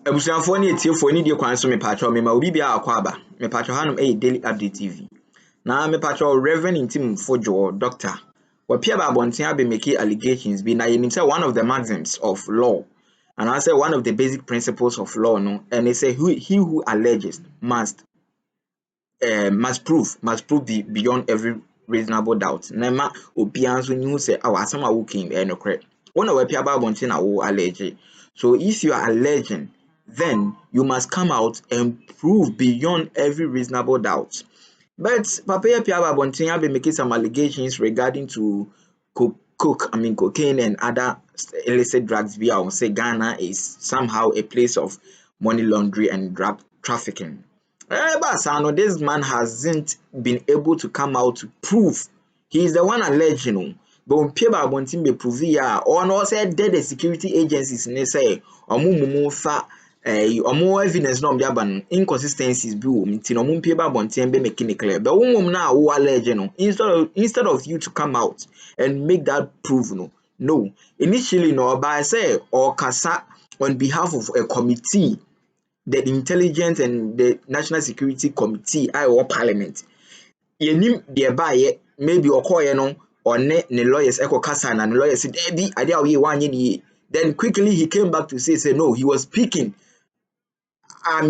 Ebusuafo ni etiefo ni die kwan so mepacho me ma obi bia akwa aba mepacho hanum Daily Update TV na mepacho Reverend Ntim Fudjour doctor wapia ba abonten abe make allegations be na yenim say one of the maxims of law and I say one of the basic principles of law no and they say he who alleges must prove beyond every reasonable doubt na ma obi anso nyu say awasam a wokin no correct one wapia ba abonten na wo allege. So if you are alleging, then you must come out and prove beyond every reasonable doubt. But Papa Piaba Bontinya be making some allegations regarding to cocaine and other illicit drugs. We will say Ghana is somehow a place of money laundering and drug trafficking. But this man hasn't been able to come out to prove he is the one alleging. But when people want to be prove ya or no say dead the security agencies ne say omo fa omo evidence no bia ban inconsistencies bi wo nti no omo people want to be making it clear but when na wo allege no instead of you to come out and make that prove no initially no by say or kasa on behalf of a committee, the Intelligence and the National Security Committee or Parliament. Yenim de baye maybe okoye no or ne lawyers eko kasa na lawyers said ebi ade awe wan ye. Then quickly he came back to say no, he was speaking.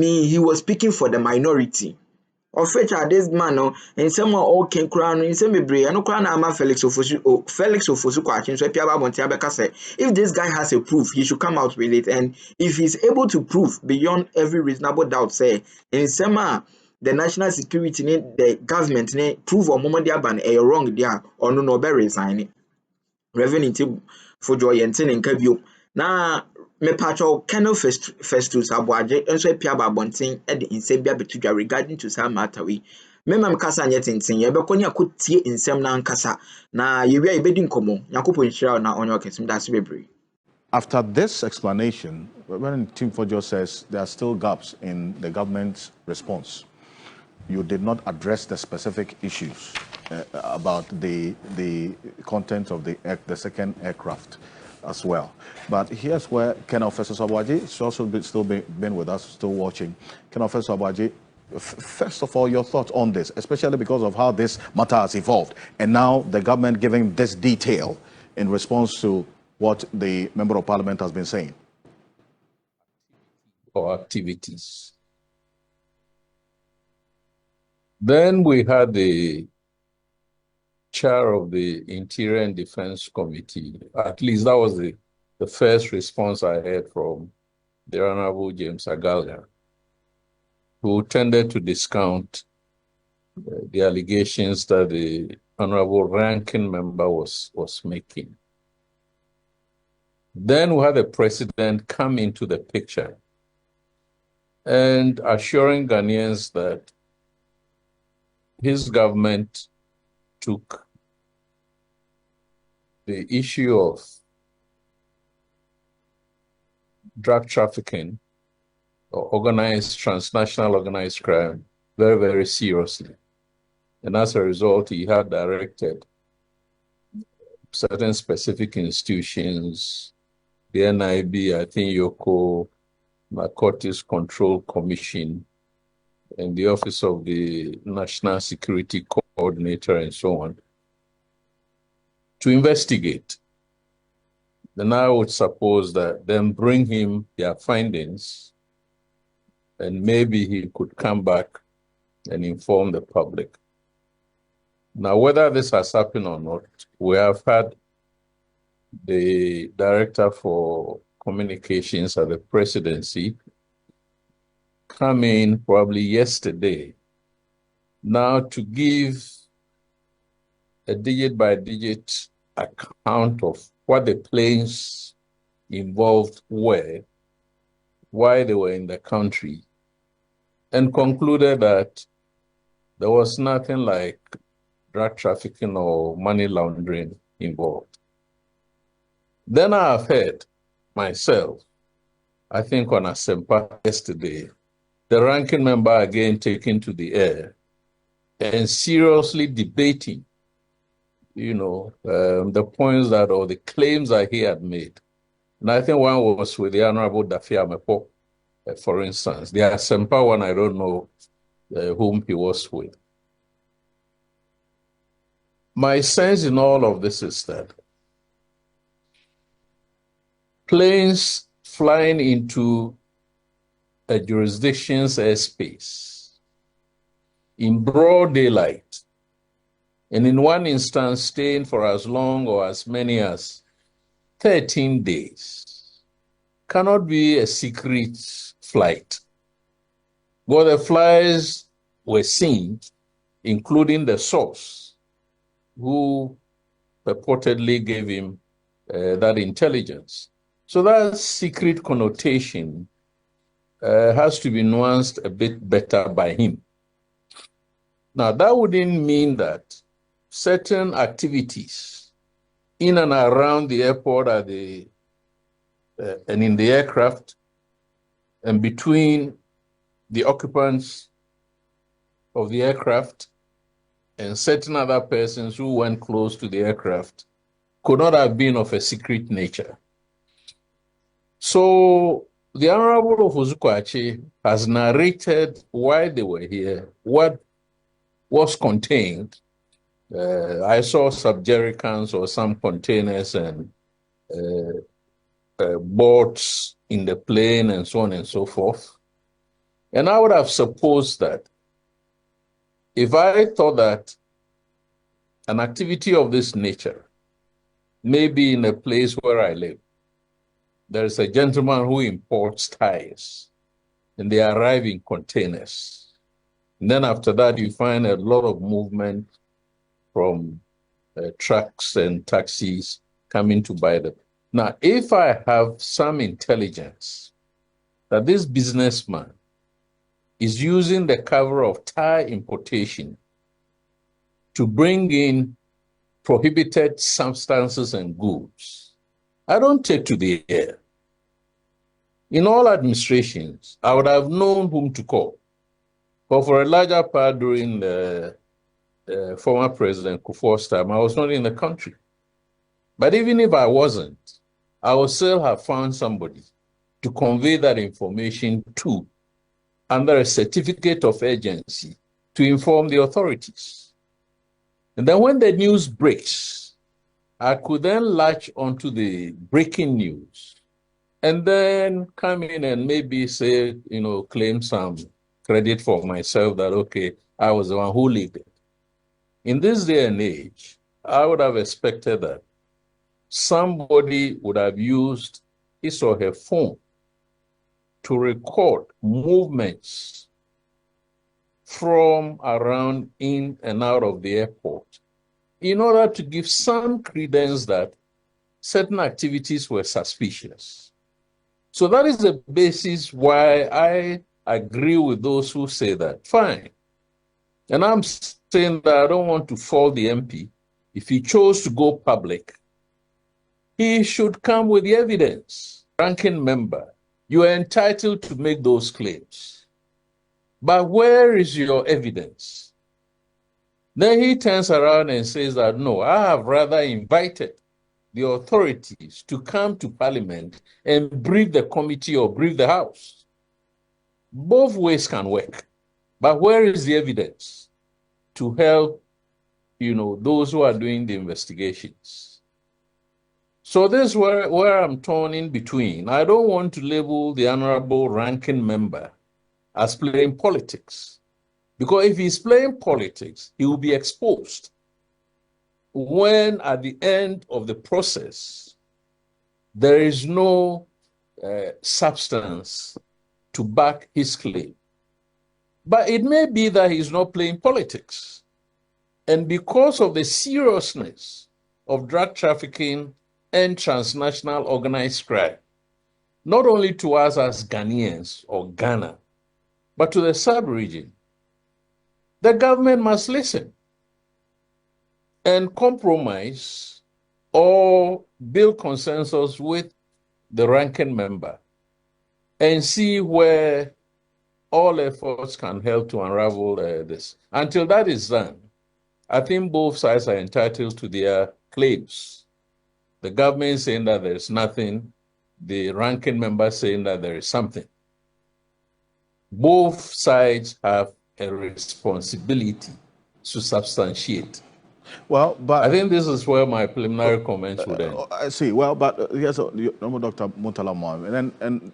He was speaking for the minority. Of which this man no and someone all can crown in some bebre and no crown ama Felix Ofosu kwachin so pia ba bontia beka say if this guy has a proof he should come out with it, and if he's able to prove beyond every reasonable doubt say in some the national security the government prove or moment dia ban wrong there or no be resign. Reverend Ntim Fudjour yenten nka bio na me pacho Colonel Festus Aboagye enso apia ba bonten e de nsem bia betudwa regarding to some matter we mema mkasa anye tenten ye bekoni akotie nsem na nkasa na yewia ibedi nkomo yakopon hira na onyo kesim da se bebre. After this explanation, when Ntim Fudjour says there are still gaps in the government's response, you did not address the specific issues about the content of the second aircraft as well. But here's where Colonel Festus Aboagye is also been with us, still watching. Colonel Festus Aboagye, first of all, your thoughts on this, especially because of how this matter has evolved, and now the government giving this detail in response to what the Member of Parliament has been saying. Or activities. Then we had the chair of the Interior and Defense Committee. At least that was the first response I heard from the Honorable James Agalga, who tended to discount the allegations that the Honorable Ranking Member was making. Then we had the President come into the picture and assuring Ghanaians that his government took the issue of drug trafficking or transnational organized crime very, very seriously. And as a result, he had directed certain specific institutions, the NIB, I think Yoko, Narcotics Control Commission, and the Office of the National Security Coordinator and so on, to investigate. Then I would suppose that then bring him their findings, and maybe he could come back and inform the public. Now, whether this has happened or not, we have had the Director for Communications at the Presidency come in probably yesterday now to give a digit-by-digit account of what the planes involved were, why they were in the country, and concluded that there was nothing like drug trafficking or money laundering involved. Then I have heard myself, I think on Asempa yesterday, the ranking member again taken to the air and seriously debating, the points that or the claims that he had made. And I think one was with the Honorable Daffy Amepo, for instance. The Asempa one, I don't know whom he was with. My sense in all of this is that planes flying into a jurisdiction's airspace in broad daylight, and in one instance staying for as long or as many as 13 days, cannot be a secret flight. Well, the flies were seen, including the source, who purportedly gave him that intelligence. So that secret connotation has to be nuanced a bit better by him. Now, that wouldn't mean that certain activities in and around the airport and in the aircraft and between the occupants of the aircraft and certain other persons who went close to the aircraft could not have been of a secret nature. So the Honorable Ofuzukwachi has narrated why they were here, what was contained. I saw sub-jerrycans or some containers and boards in the plane and so on and so forth. And I would have supposed that if I thought that an activity of this nature may be in a place where I live, there is a gentleman who imports tires and they arrive in containers. And then after that, you find a lot of movement from trucks and taxis coming to buy them. Now, if I have some intelligence that this businessman is using the cover of tire importation to bring in prohibited substances and goods, I don't take to the air. In all administrations, I would have known whom to call. But for a larger part during the former President Kufuor's time, I was not in the country. But even if I wasn't, I would still have found somebody to convey that information to under a certificate of urgency to inform the authorities. And then when the news breaks, I could then latch onto the breaking news and then come in and maybe say, claim some credit for myself that, okay, I was the one who leaked it. In this day and age, I would have expected that somebody would have used his or her phone to record movements from around, in and out of the airport in order to give some credence that certain activities were suspicious. So that is the basis why I agree with those who say that, fine. And I'm saying that I don't want to fault the MP. If he chose to go public, he should come with the evidence. Ranking member, you are entitled to make those claims. But where is your evidence? Then he turns around and says that, no, I have rather invited the authorities to come to Parliament and brief the committee or brief the House. Both ways can work. But where is the evidence to help, those who are doing the investigations? So this is where I'm torn in between. I don't want to label the honorable ranking member as playing politics. Because if he's playing politics, he will be exposed when at the end of the process, there is no substance to back his claim. But it may be that he's not playing politics. And because of the seriousness of drug trafficking and transnational organized crime, not only to us as Ghanaians or Ghana, but to the sub-region, the government must listen and compromise or build consensus with the ranking member and see where all efforts can help to unravel this. Until that is done, I think both sides are entitled to their claims. The government saying that there is nothing, the ranking member saying that there is something. both sides have a responsibility to substantiate. Well, but I think this is where my preliminary comments would end. I see. Well, but here's Dr. Mutala, and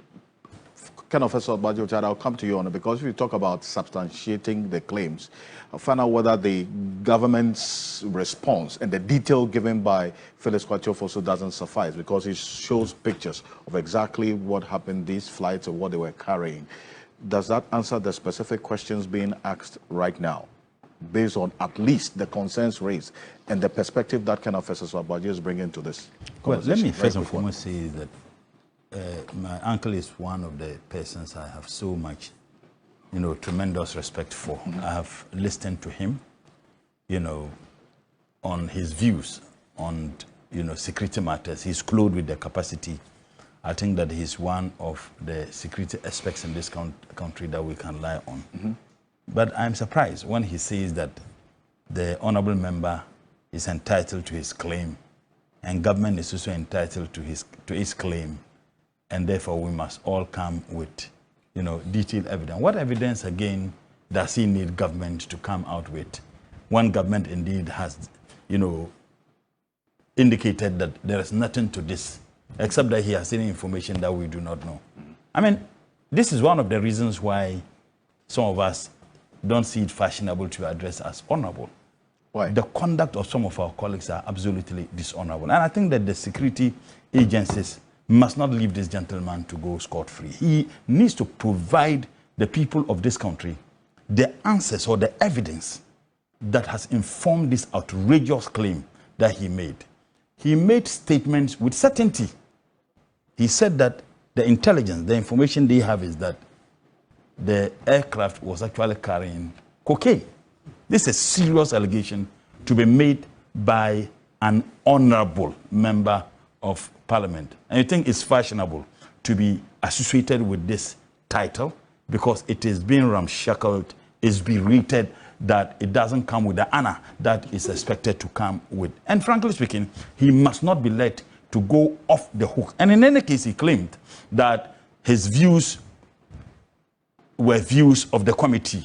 kind of first of all, I'll come to you on it, because if you talk about substantiating the claims, I'll find out whether the government's response and the detail given by Felix Kwatiof also doesn't suffice, because it shows pictures of exactly what happened, these flights, and what they were carrying. Does that answer the specific questions being asked right now, based on at least the concerns raised and the perspective that kind of Festus Aboagye is bringing to this? Well, let me first and foremost say that my uncle is one of the persons I have so much, tremendous respect for. I have listened to him, on his views on, security matters. He's clothed with the capacity. I think that he's one of the security aspects in this country that we can rely on. But I'm surprised when he says that the honorable member is entitled to his claim, and government is also entitled to his claim, and therefore we must all come with, detailed evidence. What evidence again does he need government to come out with? When government indeed has, indicated that there is nothing to this, except that he has any information that we do not know. I mean, this is one of the reasons why some of us don't see it fashionable to address as honorable. Why? The conduct of some of our colleagues are absolutely dishonorable. And I think that the security agencies must not leave this gentleman to go scot-free. He needs to provide the people of this country the answers or the evidence that has informed this outrageous claim that he made. He made statements with certainty. He said that the intelligence, the information they have is that the aircraft was actually carrying cocaine. This is a serious allegation to be made by an honorable member of parliament. And you think it's fashionable to be associated with this title because it is being ramshackled, is berated, that it doesn't come with the honor that is expected to come with. And frankly speaking, he must not be let to go off the hook. And in any case, he claimed that his views were views of the committee.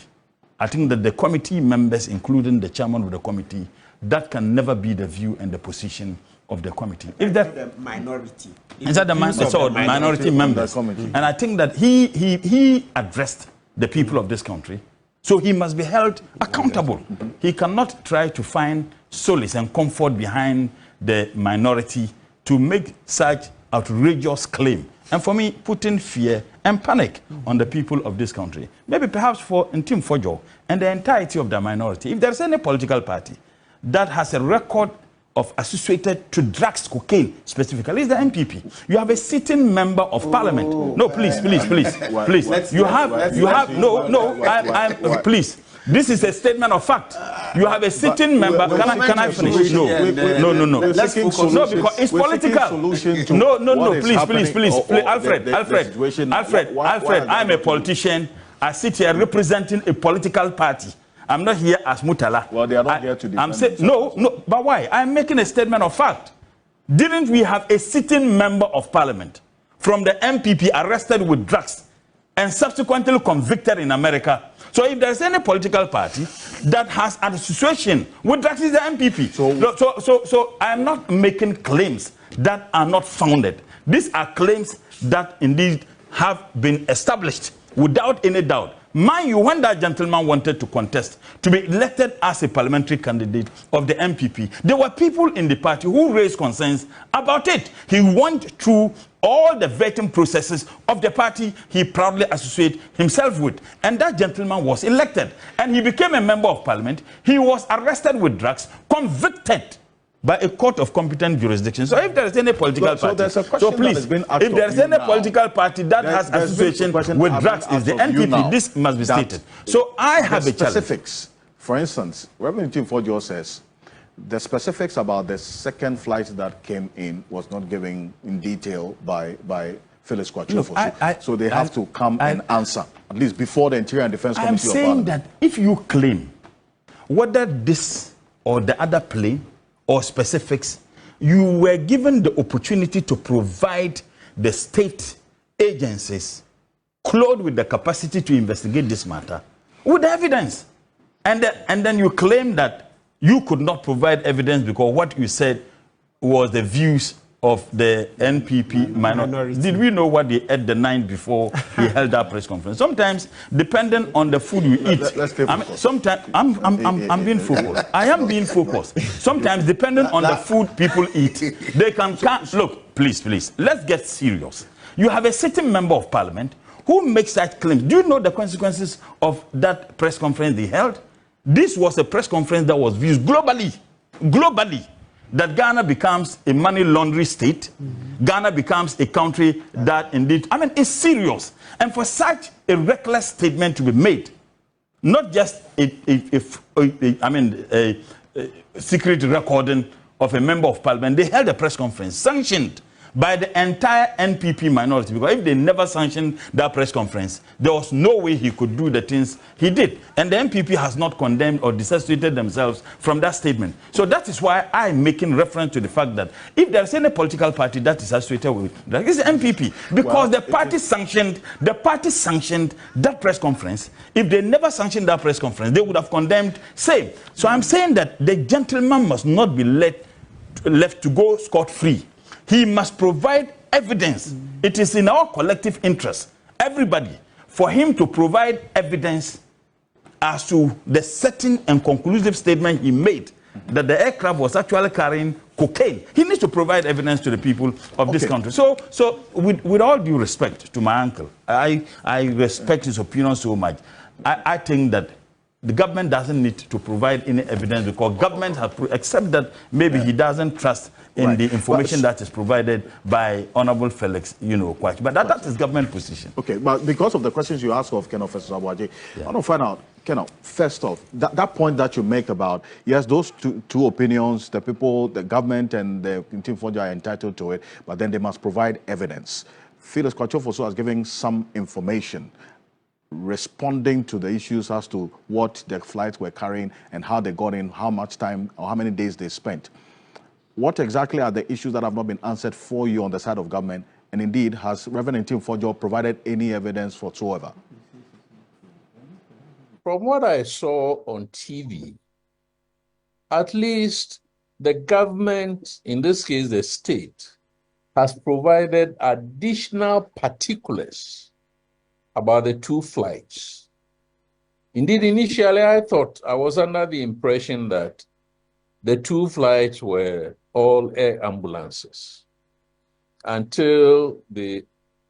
I think that the committee members, including the chairman of the committee, that can never be the view and the position of the committee. If that the minority, is that the minority members, and I think that he addressed the people of this country, so he must be held accountable. He cannot try to find solace and comfort behind the minority to make such outrageous claim. And for me, putting fear and panic on the people of this country. Maybe perhaps for Ntim Fudjour and the entirety of the minority. If there's any political party that has a record of associated to drugs, cocaine specifically, is the MPP. You have a sitting member of parliament. No, please. Please. This is a statement of fact. You have a sitting member. Can I finish? No. Let's focus. No, because it's political. No. Please. Alfred. I'm a politician. I sit here representing a political party. I'm not here as Mutala. Well, they are not here to defend. I'm saying no. But why? I'm making a statement of fact. Didn't we have a sitting member of parliament from the MPP arrested with drugs and subsequently convicted in America? So if there's any political party that has an association with drugs, is the MPP. So I'm not making claims that are not founded. These are claims that indeed have been established without any doubt. Mind you, when that gentleman wanted to contest to be elected as a parliamentary candidate of the MPP, there were people in the party who raised concerns about it. He went through all the vetting processes of the party he proudly associates himself with. And that gentleman was elected. And he became a member of parliament. He was arrested with drugs, convicted by a court of competent jurisdiction. So if there is any political party, if there is any political party that has association with drugs, is the NPP. This must be stated. So I have a specifics. For instance, Reverend Ntim Fudjour says the specifics about the second flight that came in was not given in detail by Felix Kwatiof. So they have to come and answer, at least before the Interior and Defense Committee. I'm saying that if you claim whether this or the other plane or specifics, you were given the opportunity to provide the state agencies clothed with the capacity to investigate this matter with evidence. And then you claim that you could not provide evidence because what you said was the views of the NPP minority. Did we know what they ate the night before he held that press conference? Sometimes, depending on the food we eat, sometimes I'm being focused. I am being focused. Sometimes, depending on the food people eat, they can look. Please, let's get serious. You have a sitting member of parliament who makes such claims. Do you know the consequences of that press conference they held? This was a press conference that was viewed globally. That Ghana becomes a money laundering state. Ghana becomes a country that indeed, it's serious. And for such a reckless statement to be made, not just a secret recording of a member of parliament, they held a press conference sanctioned by the entire NPP minority, because if they never sanctioned that press conference, there was no way he could do the things he did. And the NPP has not condemned or disassociated themselves from that statement. So that is why I'm making reference to the fact that if there's any political party that is associated with that, it's the NPP. Because the party sanctioned that press conference. If they never sanctioned that press conference, they would have condemned same. So I'm saying that the gentleman must not be left to go scot-free. He must provide evidence. It is in our collective interest, everybody, for him to provide evidence as to the certain and conclusive statement he made that the aircraft was actually carrying cocaine. He needs to provide evidence to the people of this country. So with all due respect to my uncle, I respect his opinion so much. I think that the government doesn't need to provide any evidence because government has except that maybe he doesn't trust in the information that is provided by Honorable Felix, Kwach. But that is government position. Okay, but because of the questions you ask of Festus Aboagye, I want to find out, first off, that point that you make about, yes, those two opinions, the people, the government and the Ntim Fudjour are entitled to it, but then they must provide evidence. Felix Kwach also has given some information responding to the issues as to what the flights were carrying and how they got in, how much time or how many days they spent. What exactly are the issues that have not been answered for you on the side of government? And indeed, has Reverend Ntim Fudjour provided any evidence whatsoever? From what I saw on TV, at least the government, in this case the state, has provided additional particulars about the two flights. Indeed, initially I thought, I was under the impression that the two flights were all air ambulances until the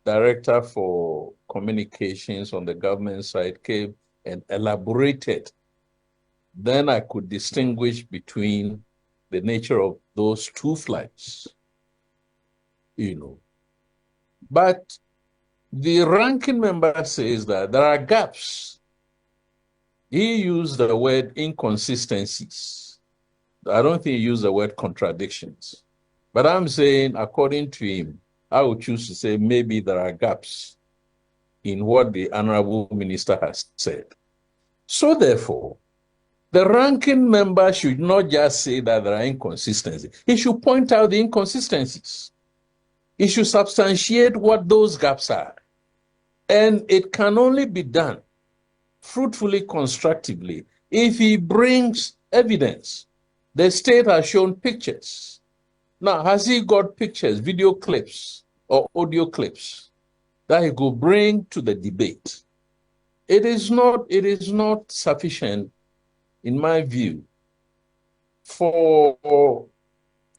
director for communications on the government side came and elaborated. Then I could distinguish between the nature of those two flights, But the ranking member says that there are gaps. He used the word inconsistencies. I don't think he used the word contradictions. But I'm saying, according to him, I would choose to say maybe there are gaps in what the Honorable Minister has said. So therefore, the ranking member should not just say that there are inconsistencies. He should point out the inconsistencies. He should substantiate what those gaps are. And it can only be done fruitfully, constructively, if he brings evidence. The state has shown pictures. Now, has he got pictures, video clips, or audio clips that he could bring to the debate? It is not sufficient, in my view, for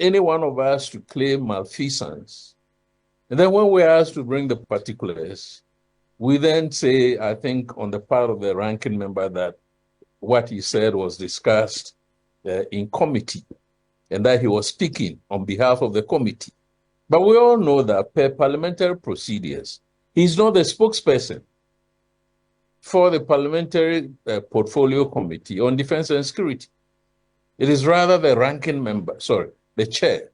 any one of us to claim malfeasance. And then when we're asked to bring the particulars, we then say, I think, on the part of the ranking member that what he said was discussed in committee and that he was speaking on behalf of the committee. But we all know that per parliamentary procedures, he's not the spokesperson for the Parliamentary Portfolio Committee on Defense and Security. It is rather the ranking member, the chair.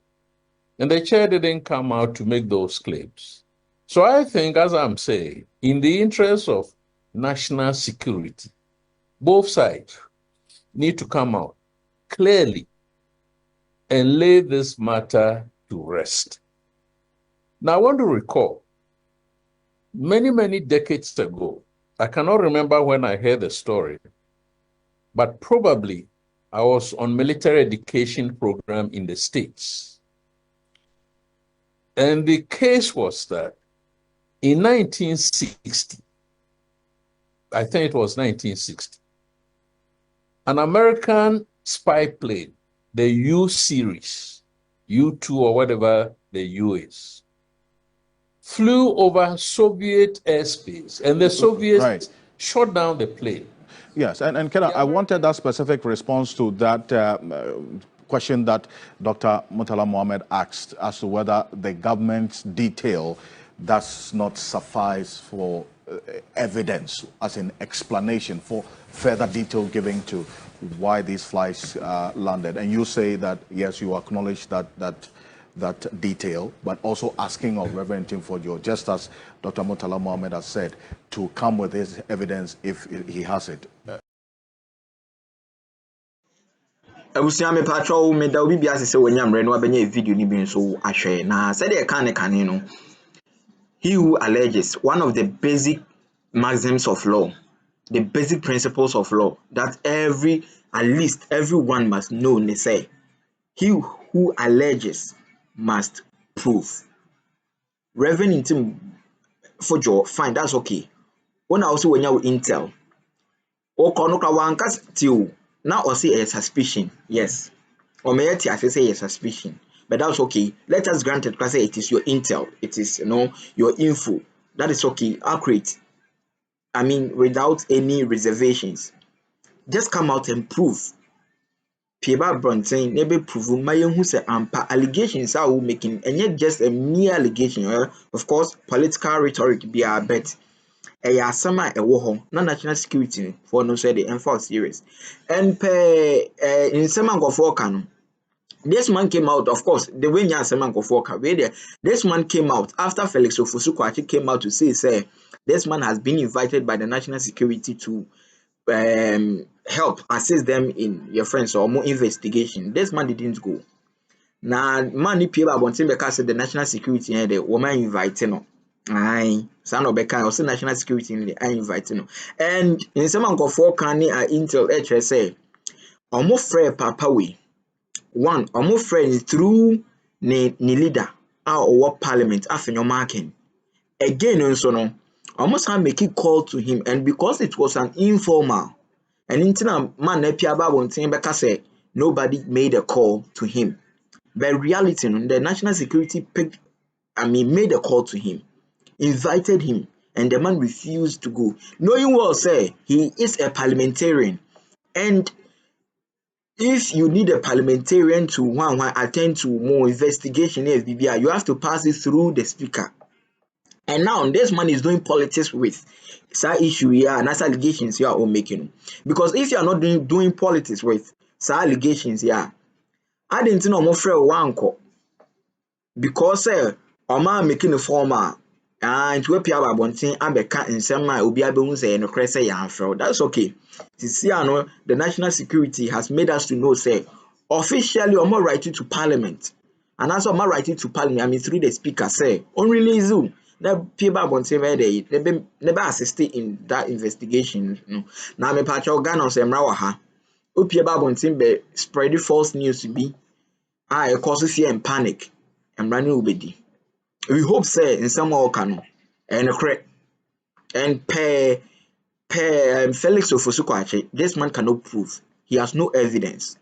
And the chair didn't come out to make those claims. So I think, as I'm saying, in the interest of national security, both sides need to come out clearly and lay this matter to rest. Now, I want to recall many decades ago, I cannot remember when I heard the story, but probably I was on military education program in the States. And the case was that in 1960, I think it was 1960, an American spy plane, the U series, U2 or whatever the U is, flew over Soviet airspace, and the Soviets shot down the plane. Yes, and Kena, I wanted that specific response to that question that Dr. Murtala Mohammed asked as to whether the government's detail does not suffice for evidence, as in explanation for further detail given to why these flights landed. And you say that, yes, you acknowledge that detail, but also asking of Reverend Ntim Fudjour, just as Dr. Murtala Mohammed has said, to come with his evidence if he has it. Abusia me patrol me da obi bia se wonyamre no abenya video ni bi nso ahwe na said e kan no. He who alleges, one of the basic maxims of law, the basic principles of law that at least everyone must know, they say, he who alleges must prove. Reverend Ntim Fudjour, fine, that's okay. When I also when you intel, or konoka wankas till now or say a suspicion, yes. Or may I say a suspicion. But that's okay. Let us grant it because it is your intel, it is your info. That is okay, accurate. I mean, without any reservations. Just come out and prove. Pieba Bronson never prove my who say ampa allegations are making, and yet just a mere allegation. Of course, political rhetoric be a bet. A summer a war no national security for no say the enforce serious. And in some of work. This man came out, of course, the way Seman Kofoka, this man came out after Felix Ofosu-Kwakye came out to say, this man has been invited by the national security to help assist them in your friends or more investigation. This man didn't go. Now, man, if people want to because the national security and the woman invited no. Aye, son of Becca, also national security in the invited no. And in Seman Kofoka, Intel HSA, almost free papa way. One, almost friends through ne leader our parliament after your marking. Again, also no, almost have make a call to him, and because it was an informal, and internet man nepiaba won't say because nobody made a call to him. But reality, the national security made a call to him, invited him, and the man refused to go. Knowing well, say he is a parliamentarian, and if you need a parliamentarian to attend to more investigation as BBI, you have to pass it through the speaker. And now this man is doing politics with that issue here and that's allegations you are all making. Because if you are not doing politics with allegations here, I didn't know more for one call. Because man making a former and to appear about one thing and be cut in some will be able to say and say that's okay. See, the national security has made us to know, say, officially or more writing to parliament. And also more writing to parliament, I mean through the speaker, say, on release Zoom. That people won't say they never assisted in that investigation. Now me patch organ say mrawaha. People won't be spreading false news to be it causes fear and panic. And running ubedi. We hope say in some more canon and correct and Felix Ofosu-Kwakye, this man cannot prove. He has no evidence.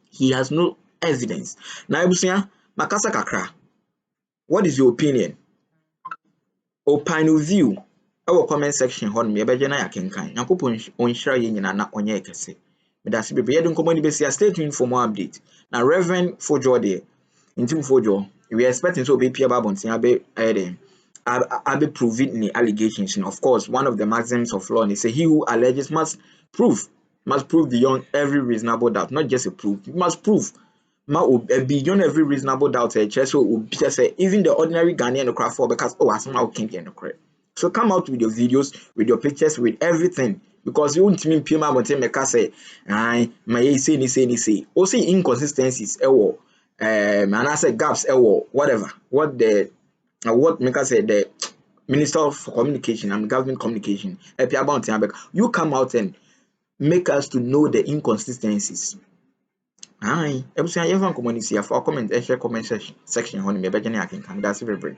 He has no evidence. Now, Ibusia, Makasa Kakra, what is your opinion? Opine view. Our comment section, Hon, me Bajana Yakenkan. Yankupon on Shray and not on Yakase. But that's be able to stay tuned for more update. Now, Reverend Fudjour there, Ntim Fudjour, we are expecting to be Pierre Babontin Abe proving the allegations. And of course, one of the maxims of law, they say he who alleges must prove beyond every reasonable doubt, not just a proof. You must prove beyond every reasonable doubt. Just say even the ordinary Ghanaian craft for because I somehow can't get the correct. So come out with your videos, with your pictures, with everything. Because you won't mean Pima will make us say, I may say. Also inconsistencies, and I say gaps, whatever. What make us say Minister of Communication and Government Communication, you come out and make us to know the inconsistencies. Aye, ebusia yefa nkomo ni sia for comment share comment section on me be gene akenkan. That's very